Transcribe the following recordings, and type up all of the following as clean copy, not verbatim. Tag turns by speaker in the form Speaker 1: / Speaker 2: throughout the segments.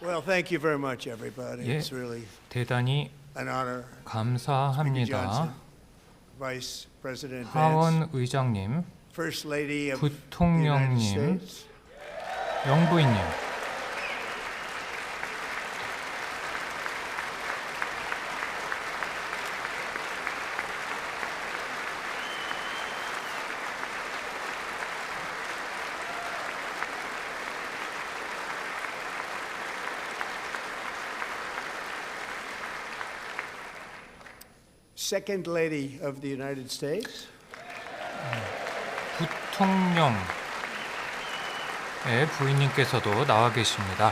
Speaker 1: Well, thank you very much, everybody.
Speaker 2: 예,
Speaker 1: It's really
Speaker 2: 대단히
Speaker 1: an honor. Speaker
Speaker 2: 감사합니다.
Speaker 1: Johnson, Vice President Vance,
Speaker 2: 하원 의장님,
Speaker 1: First Lady of the
Speaker 2: 부통령님,
Speaker 1: United States,
Speaker 2: 영부인님,
Speaker 1: Second Lady of the United States,
Speaker 2: 부통령의 부인님께서도 나와 계십니다.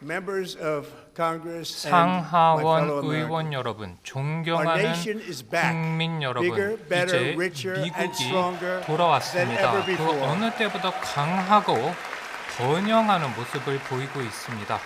Speaker 1: members of Congress, and my
Speaker 2: 상하원
Speaker 1: fellow Americans.
Speaker 2: 의원 여러분,
Speaker 1: Our
Speaker 2: 존경하는
Speaker 1: nation is back.
Speaker 2: 국민 여러분,
Speaker 1: Bigger, better,
Speaker 2: 이제
Speaker 1: richer, and
Speaker 2: 미국이
Speaker 1: stronger
Speaker 2: 돌아왔습니다.
Speaker 1: than ever
Speaker 2: 그
Speaker 1: before.
Speaker 2: 어느 때보다 강하고 번영하는 모습을 보이고 있습니다.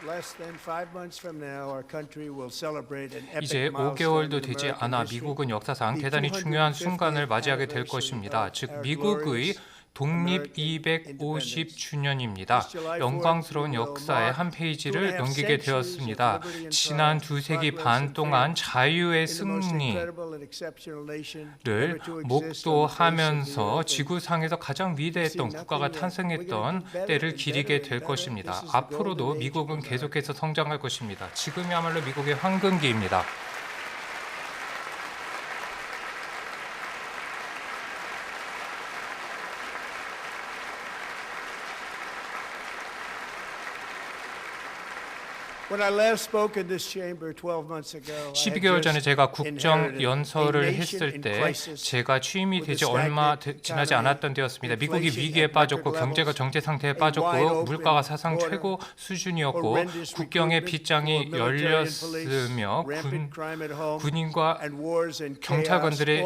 Speaker 1: Less than 5 months from now, our country will celebrate an
Speaker 2: 이제
Speaker 1: epic milestone
Speaker 2: 5개월도
Speaker 1: in
Speaker 2: 되지
Speaker 1: American
Speaker 2: 않아
Speaker 1: history.
Speaker 2: 미국은 역사상 대단히 중요한 순간을 맞이하게 될 것입니다. 즉 미국의 독립 250주년입니다. 영광스러운 역사의 한 페이지를 넘기게 되었습니다. 지난 2세기 반 동안 자유의 승리를 목도하면서 지구상에서 가장 위대했던 국가가 탄생했던 때를 기리게 될 것입니다. 앞으로도 미국은 계속해서 성장할 것입니다. 지금이야말로 미국의 황금기입니다.
Speaker 1: When I last spoke in this chamber 12 months ago, I had
Speaker 2: 12개월 전에
Speaker 1: just
Speaker 2: 제가 국정
Speaker 1: inherited
Speaker 2: 연설을
Speaker 1: a nation
Speaker 2: 했을
Speaker 1: in
Speaker 2: 때
Speaker 1: crisis
Speaker 2: 제가 취임이 되지 얼마 지나지 않았던 때였습니다. 미국이 위기에 빠졌고 경제가 정체 상태에 빠졌고 물가가 사상 최고 수준이었고 국경의 빗장이 열렸으며 군인과 경찰관들의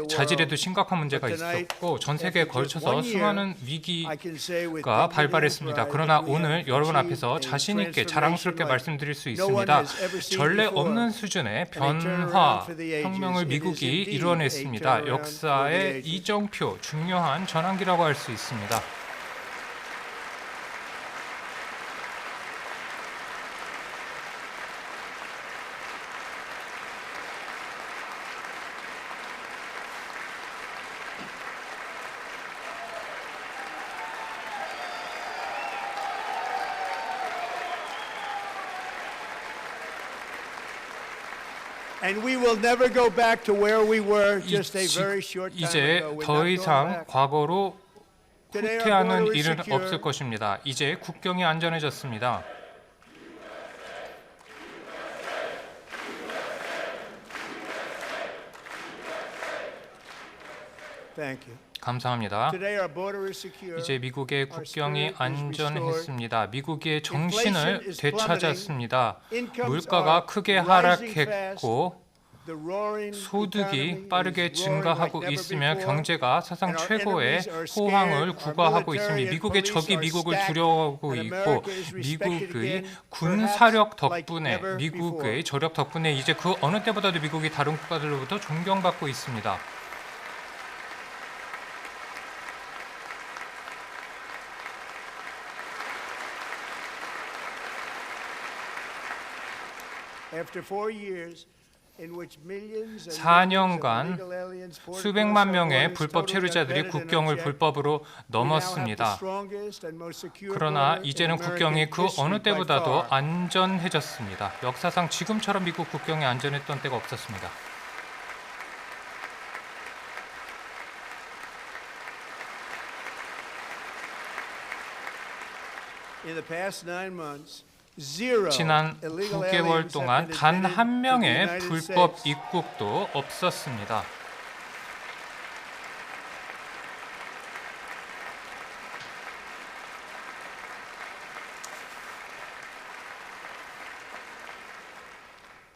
Speaker 2: 자질에도 심각한 문제가 있었고 전 세계에 걸쳐서 수많은 위기가 발발했습니다. 그러나 오늘 여러분 앞에서 자신 있게 자랑스럽게 말씀드릴 수 있습니다. 전례 없는 수준의 변화, 혁명을 미국이 이뤄냈습니다. 역사의 이정표, 중요한 전환기라고 할 수 있습니다.
Speaker 1: And we will never go back to where we were just a very short time
Speaker 2: 이제
Speaker 1: ago. We're
Speaker 2: 더
Speaker 1: not going
Speaker 2: 이상
Speaker 1: back.
Speaker 2: 과거로
Speaker 1: Today our
Speaker 2: 후퇴하는
Speaker 1: border is
Speaker 2: 일은
Speaker 1: secure.
Speaker 2: 없을 것입니다. 이제 국경이 안전해졌습니다.
Speaker 1: Thank you.
Speaker 2: 감사합니다.
Speaker 1: Today our border is secure.
Speaker 2: 이제 미국의 국경이 안전했습니다. 미국의 정신을 되찾았습니다. 물가가 크게 하락했고
Speaker 1: The roaring
Speaker 2: 소득이
Speaker 1: economy
Speaker 2: 빠르게
Speaker 1: is roaring like
Speaker 2: 증가하고
Speaker 1: never
Speaker 2: 있으며
Speaker 1: before.
Speaker 2: 경제가 사상
Speaker 1: And our
Speaker 2: 최고의
Speaker 1: enemies are
Speaker 2: 호황을
Speaker 1: scared.
Speaker 2: 구가하고
Speaker 1: Our
Speaker 2: 있습니다.
Speaker 1: military
Speaker 2: 미국의
Speaker 1: and
Speaker 2: 적이
Speaker 1: police
Speaker 2: 미국을
Speaker 1: are
Speaker 2: 두려워하고
Speaker 1: stacked, and
Speaker 2: 있고
Speaker 1: America is respected
Speaker 2: 미국의
Speaker 1: again,
Speaker 2: 군사력
Speaker 1: perhaps like
Speaker 2: 덕분에
Speaker 1: never
Speaker 2: 미국의
Speaker 1: before.
Speaker 2: 저력 덕분에 이제 그 어느 때보다도 미국이 다른 국가들로부터 존경받고 있습니다.
Speaker 1: After 4 years in which millions and
Speaker 2: 4년간
Speaker 1: millions of illegal aliens poured
Speaker 2: 수백만
Speaker 1: across our
Speaker 2: 명의
Speaker 1: borders,
Speaker 2: 불법
Speaker 1: totally
Speaker 2: 체류자들이
Speaker 1: unvetted and
Speaker 2: 국경을
Speaker 1: unchecked.
Speaker 2: 불법으로
Speaker 1: We now have the
Speaker 2: 넘었습니다.
Speaker 1: strongest and most secure
Speaker 2: 그러나
Speaker 1: border in
Speaker 2: 이제는
Speaker 1: American
Speaker 2: 국경이 그
Speaker 1: history
Speaker 2: 어느
Speaker 1: by
Speaker 2: 때보다도
Speaker 1: far.
Speaker 2: 안전해졌습니다. 역사상 지금처럼 미국 국경이 안전했던 때가 없었습니다.
Speaker 1: In the past 9 months, zero
Speaker 2: 지난
Speaker 1: illegal
Speaker 2: 9개월
Speaker 1: aliens
Speaker 2: 동안
Speaker 1: have been
Speaker 2: 단
Speaker 1: admitted
Speaker 2: 한
Speaker 1: to the
Speaker 2: 명의
Speaker 1: United
Speaker 2: 불법
Speaker 1: States.
Speaker 2: 입국도 없었습니다.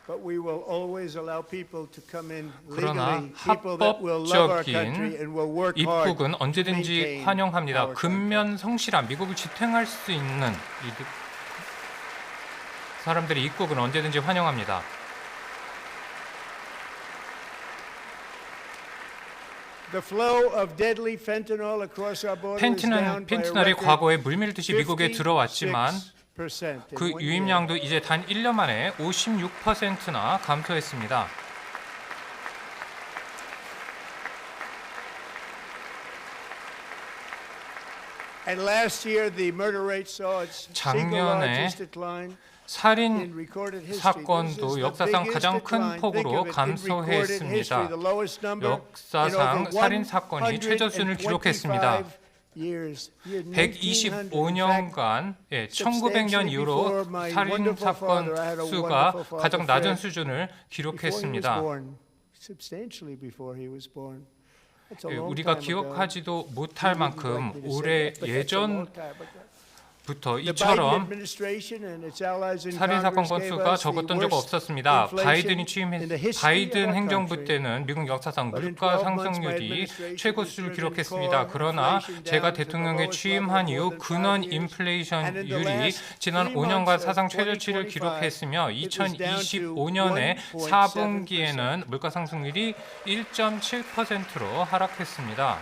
Speaker 1: But we will always allow people to come in
Speaker 2: 그러나
Speaker 1: legally, people that will love our country
Speaker 2: 합법적인
Speaker 1: and will work hard
Speaker 2: 입국은
Speaker 1: to
Speaker 2: 언제든지
Speaker 1: maintain
Speaker 2: 환영합니다.
Speaker 1: our country.
Speaker 2: 근면 성실한 미국을 지탱할 수 있는 사람들의 입국은 언제든지 환영합니다.
Speaker 1: The flow of deadly fentanyl across our border is down by a
Speaker 2: 펜트널이
Speaker 1: record
Speaker 2: 과거에 물밀듯이 미국에 들어왔지만
Speaker 1: 56%
Speaker 2: 그
Speaker 1: in one year.
Speaker 2: 유입량도 이제 단 1년 만에 56%나 감소했습니다.
Speaker 1: And last year the murder rate saw its single
Speaker 2: 작년에
Speaker 1: largest decline in
Speaker 2: 살인
Speaker 1: recorded history.
Speaker 2: 사건도 역사상 가장 큰 폭으로 감소했습니다. 역사상 살인 사건이 최저수준을 기록했습니다. 125년간 1900년 이후로 살인 사건 수가 가장 낮은 수준을 기록했습니다. 우리가 기억하지도 못할 만큼 오래 예전부터 이처럼 살인 사건 건수가 적었던 적 없었습니다. 바이든 행정부 때는 미국 역사상 물가 상승률이 최고 수준을 기록했습니다. 그러나 제가 대통령에 취임한 이후 근원 인플레이션율이 지난 5년간 사상 최저치를 기록했으며 2025년에 4분기에는 물가 상승률이 1.7%로 하락했습니다.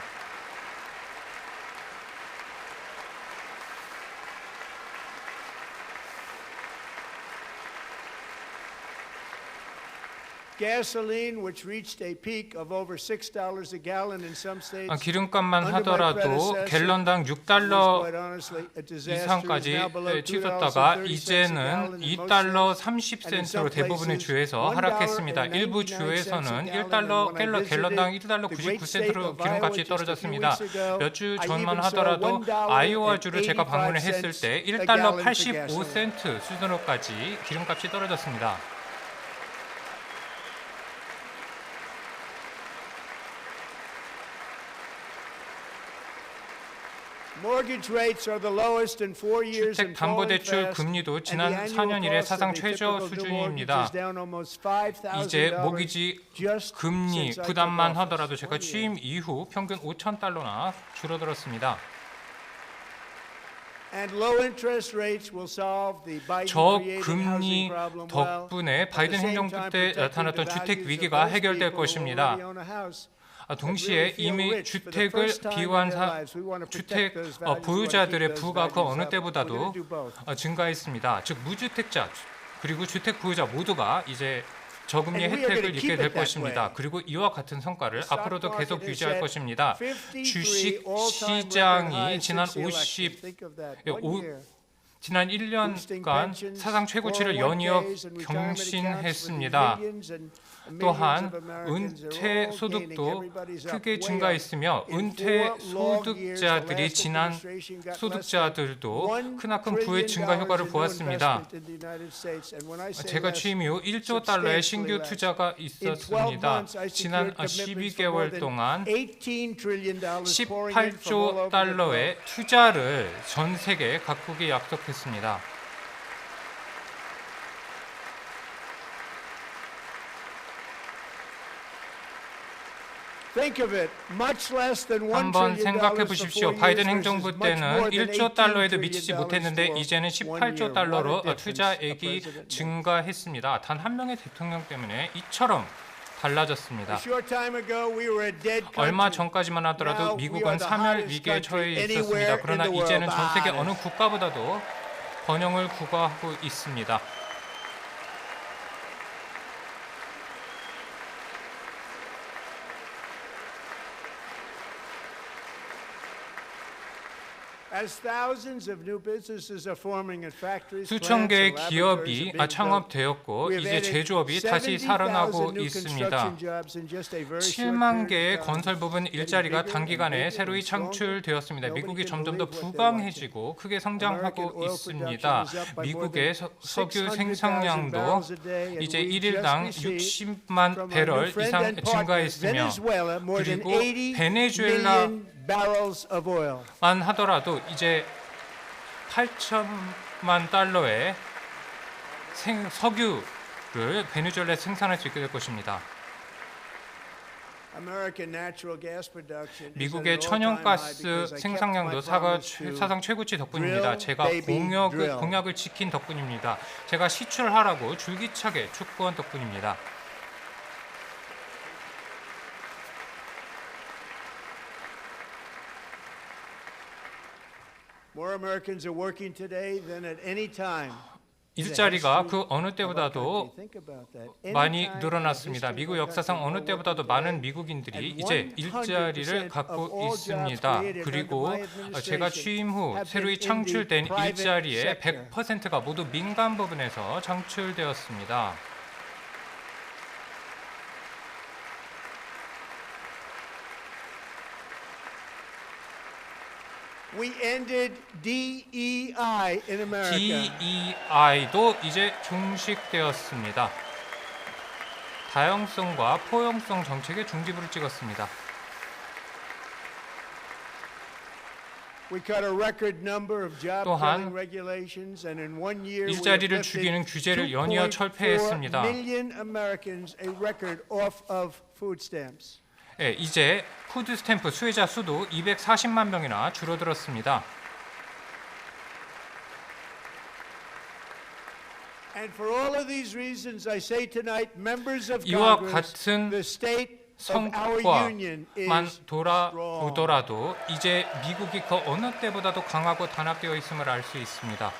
Speaker 1: Gasoline, which reached a peak of over $6 a gallon in some states,
Speaker 2: 기름값만 하더라도 갤런당 $6 이상까지 치솟다가 이제는 $2 30센트로 대부분의 주에서 하락했습니다. 일부 주에서는 갤런당 $1 99센트로 기름값이 떨어졌습니다. 몇 주 전만 하더라도 아이오와주를 제가 방문을 했을 때 $1 85센트 수준으로까지 기름값이 떨어졌습니다. 주택담보대출 금리도 지난 4년 이래 사상 최저 수준입니다. 이제 모기지 금리 부담만 하더라도 제가 취임 이후 평균 $5,000나 줄어들었습니다. 저금리 덕분에 바이든 행정부 때 나타났던 주택 위기가 해결될 것입니다. 동시에 이미 주택을 비유한 주택 보유자들의 부가 그 어느 때보다도 증가했습니다. 즉 무주택자 그리고 주택 보유자 모두가 이제 저금리 혜택을 입게 될 것입니다. 그리고 이와 같은 성과를 앞으로도 계속 유지할 것입니다. 주식 시장이 지난 1년간 사상 최고치를 연이어 경신했습니다. 또한 은퇴 소득도 크게 증가했으며 은퇴 소득자들이 지난 소득자들도 크나큰 부의 증가 효과를 보았습니다. 제가 취임 이후 $1조 신규 투자가 있었습니다. 지난 12개월 동안 $18조 투자를 전 세계 각국에 약속했습니다. 한번 생각해 보십시오. 바이든 행정부 때는 $1조 미치지 못했는데 이제는 $18조 투자액이 증가했습니다. 단 한 명의 대통령 때문에 이처럼 달라졌습니다. 얼마 전까지만 하더라도 미국은 사멸 위기에 처해 있었습니다. 그러나 이제는 전 세계 어느 국가보다도 번영을 구가하고 있습니다. 수천 개의 기업이 창업되었고 이제 제조업이 다시 살아나고 있습니다. 7만 개의 건설 부분 일자리가 단기간에 새로이 창출되었습니다. 미국이 점점 더 부강해지고 크게 성장하고 있습니다. 미국의 석유 생산량도 이제 1일당 60만 배럴 이상 증가했으며 그리고 베네수엘라만 하더라도 이제 $8천만 석유 베네수엘라에 생산할 수 있게 될 것입니다. 미국의 천연가스 생산량도 사상 최고치 덕분입니다. 제가 공약을 지킨 덕분입니다. 제가 시출하라고 줄기차게 촉구한 덕분입니다. 일자리가 그 어느 때보다도 많이 늘어났습니다. 미국 역사상 어느 때보다도 많은 미국인들이 이제 일자리를 갖고 있습니다. 그리고 제가 취임 후 새로이 창출된 일자리의 100%가 모두 민간 부분에서 창출되었습니다.
Speaker 1: We ended DEI in America.
Speaker 2: DEI도 이제 종식되었습니다. 다양성과 포용성 정책에 중지부를 찍었습니다. 또한 일자리를 죽이는 규제를 연이어 철폐했습니다. 이제 푸드 스탬프 수혜자 수도 240만 명이나 줄어들었습니다. 이와 같은 성과만 돌아오더라도 이제 미국이 그 어느 때보다도 강하고 단합되어 있음을 알 수 있습니다.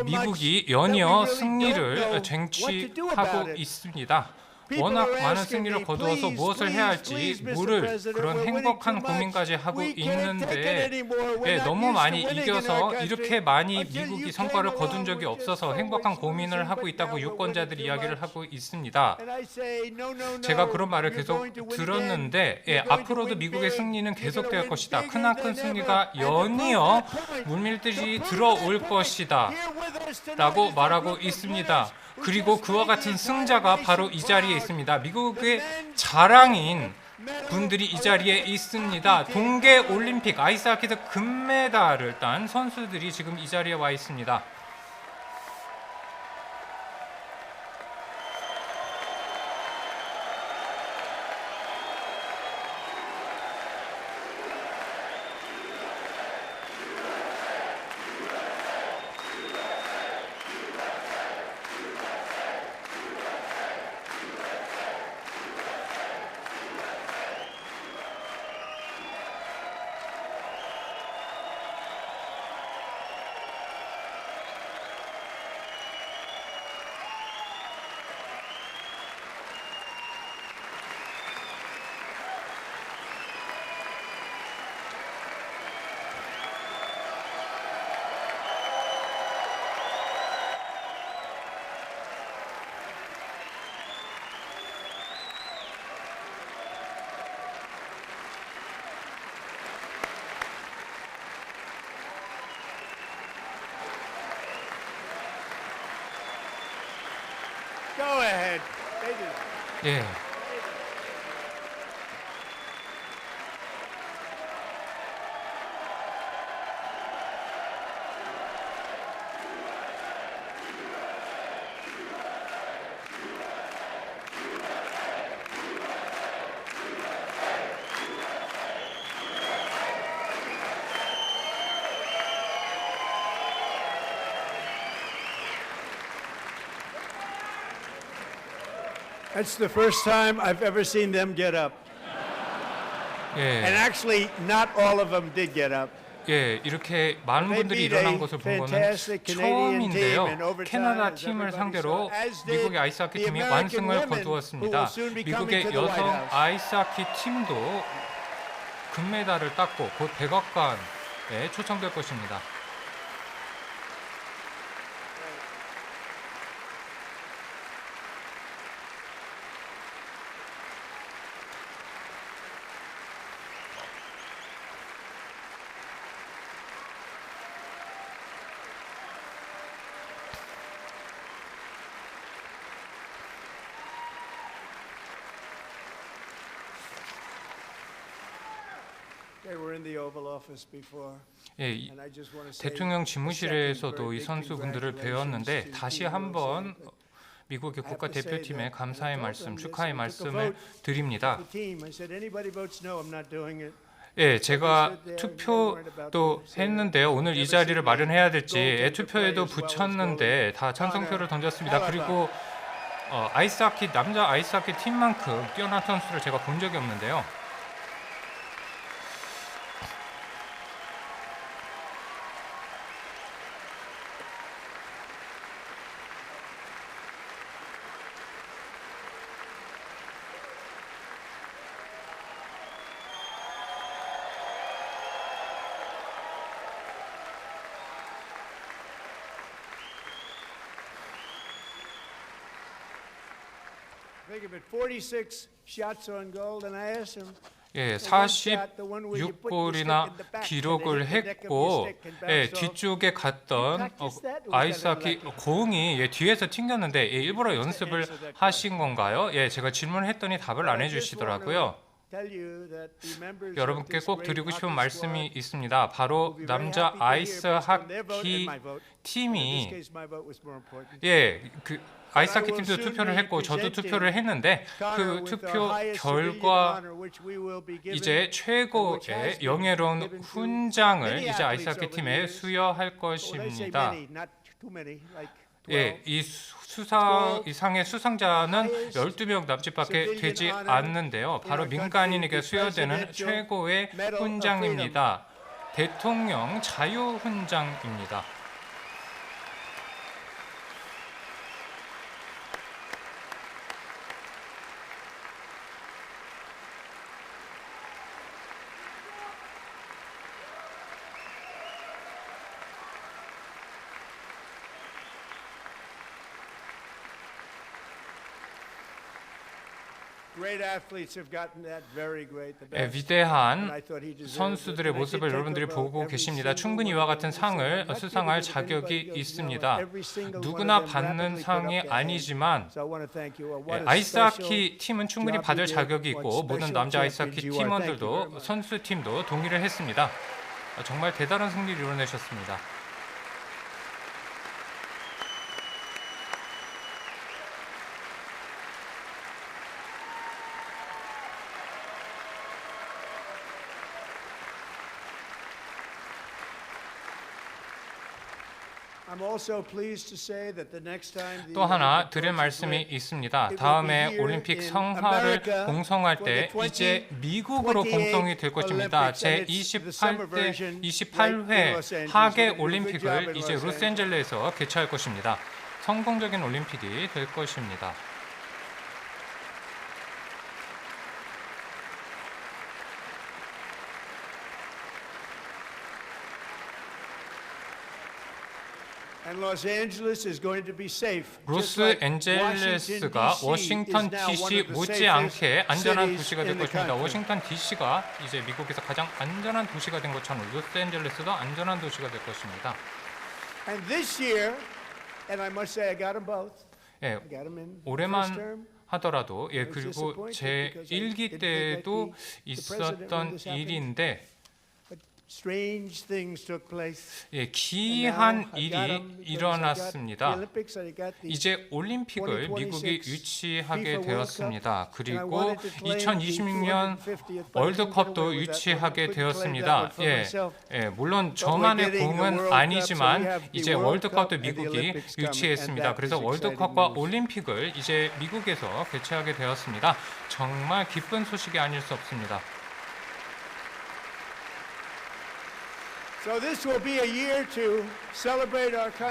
Speaker 2: 미국이 연이어 승리를 쟁취하고 있습니다. 워낙 많은 승리를 거두어서 무엇을 해야 할지 모를 그런 행복한 고민까지 하고 있는데 너무 많이 이겨서 이렇게 많이 미국이 성과를 거둔 적이 없어서 행복한 고민을 하고 있다고 유권자들이 이야기를 하고 있습니다. 제가 그런 말을 계속 들었는데 앞으로도 미국의 승리는 계속될 것이다. 크나큰 승리가 연이어 물밀듯이 들어올 것이다 라고 말하고 있습니다. 그리고 그와 같은 승자가 바로 이 자리에 있습니다. 미국의 자랑인 분들이 이 자리에 있습니다. 동계 올림픽 아이스하키에서 금메달을 딴 선수들이 지금 이 자리에 와 있습니다.
Speaker 1: Go ahead.
Speaker 2: 예.
Speaker 1: That's the first time I've ever seen them get up. And
Speaker 2: 예.
Speaker 1: actually, not all of them did get up.
Speaker 2: 예, 이렇게 많은 분들이 일어난 것을 본 거는 처음인데요. 캐나다 팀을 상대로 미국의 아이스하키 팀이 완승을 거두었습니다. 미국의 여성 아이스하키 팀도 금메달을 땄고 곧 백악관에 초청될 것입니다.
Speaker 1: They were in the Oval Office before.
Speaker 2: 예,
Speaker 1: And I just want to say
Speaker 2: 대통령
Speaker 1: a second
Speaker 2: 집무실에서도
Speaker 1: very
Speaker 2: 이
Speaker 1: big
Speaker 2: 선수분들을
Speaker 1: congratulations
Speaker 2: 배웠는데
Speaker 1: to
Speaker 2: 다시
Speaker 1: Pete
Speaker 2: 한번
Speaker 1: Rose.
Speaker 2: 미국의
Speaker 1: I have to say
Speaker 2: 국가대표팀에
Speaker 1: that
Speaker 2: 감사의
Speaker 1: I told
Speaker 2: 말씀,
Speaker 1: them this,
Speaker 2: 축하의
Speaker 1: I took a
Speaker 2: 말씀을
Speaker 1: vote
Speaker 2: 드립니다.
Speaker 1: The team. I said anybody votes no, I'm not doing it.
Speaker 2: 예, 제가 투표도 했는데요. 오늘 이 자리를 마련해야 될지 투표에도 붙였는데 다 찬성표를 던졌습니다. 그리고 아이스하키 남자 아이스하키 팀만큼 뛰어난 선수를 제가 본 적이 없는데요.
Speaker 1: Think of it, 46 shots on goal, and I asked him.
Speaker 2: 예, 46골이나 기록을 했고 예, 뒤쪽에 갔던 아이스하키 공이 뒤에서 튕겼는데 일부러 연습을 하신 건가요? 예, 제가 질문을 했더니 답을 안 해주시더라고요. 여러분께 꼭 드리고 싶은 말씀이 있습니다. 바로 남자 아이스하키 팀이 아이스하키 팀도 투표를 했고 저도 투표를 했는데 그 투표 결과 이제 최고의 영예로운 훈장을 이제 아이스하키 팀에 수여할 것입니다. 예, 이 이상의 수상자는 12명 남짓밖에 되지 않는데요. 바로 민간인에게 수여되는 최고의 훈장입니다. 대통령 자유훈장입니다. 위대한 선수들의 모습을 여러분들이 보고 계십니다. 충분히 이와 같은 상을 수상할 자격이 있습니다. 누구나 받는 상이 아니지만 아이스하키 팀은 충분히 받을 자격이 있고 모든 남자 아이스하키 팀원들도 선수팀도 동의를 했습니다. 정말 대단한 승리를 이뤄내셨습니다. 또 하나 드릴 말씀이 있습니다. 다음에 올림픽 성화를 공성할 때 이제 미국으로 공성이 될 것입니다. 제28회 하계 올림픽을 이제 로스앤젤레스에서 개최할 것입니다. 성공적인 올림픽이 될 것입니다. 로스앤젤레스가 워싱턴 DC 못지않게 안전한 도시가 될 것입니다. 워싱턴 DC가 이제 미국에서 가장 안전한 도시가 된 것처럼 로스앤젤레스도 안전한 도시가 될 것입니다. 예, 올해만 하더라도 그리고 제 1기 때도 있었던 일인데 기이한 일이 일어났습니다. 이제 올림픽을 미국이 유치하게 되었습니다. 그리고 2026년 월드컵도 유치하게 되었습니다. 물론 저만의 공은 아니지만 이제 월드컵도 미국이 유치했습니다. 그래서 월드컵과 올림픽을 이제 미국에서 개최하게 되었습니다. 정말 기쁜 소식이 아닐 수 없습니다.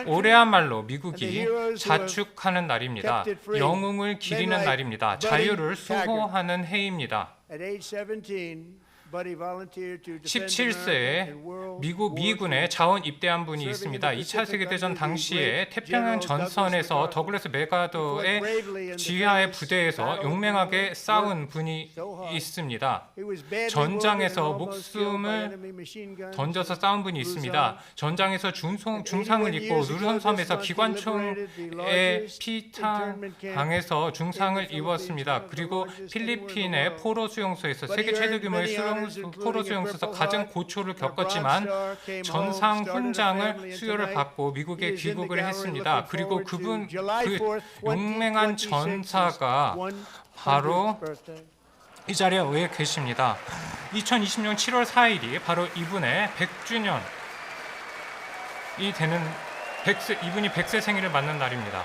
Speaker 2: 올해야말로 미국이 자축하는 날입니다. 영웅을 기리는 날입니다. 자유를 수호하는 해입니다. 17세에 미국 미군에 자원 입대한 분이 있습니다. 2차 세계대전 당시에 태평양 전선에서 더글래스 맥아더의 지하의 부대에서 용맹하게 싸운 분이 있습니다. 전장에서 목숨을 던져서 싸운 분이 있습니다. 전장에서 중상을 입고 루선섬에서 기관총에 피탕당해서 중상을 입었습니다. 그리고 필리핀의 포로 수용소에서 세계 최대 규모의 포로 수용소에서 가장 고초를 겪었지만 전상 훈장을 수여를 받고 미국에 귀국을 했습니다. 그리고 그 용맹한 전사가 바로 이 자리에 왜 계십니다. 2020년 7월 4일이 바로 이분의 100주년이 되는 이분이 100세 생일을 맞는 날입니다.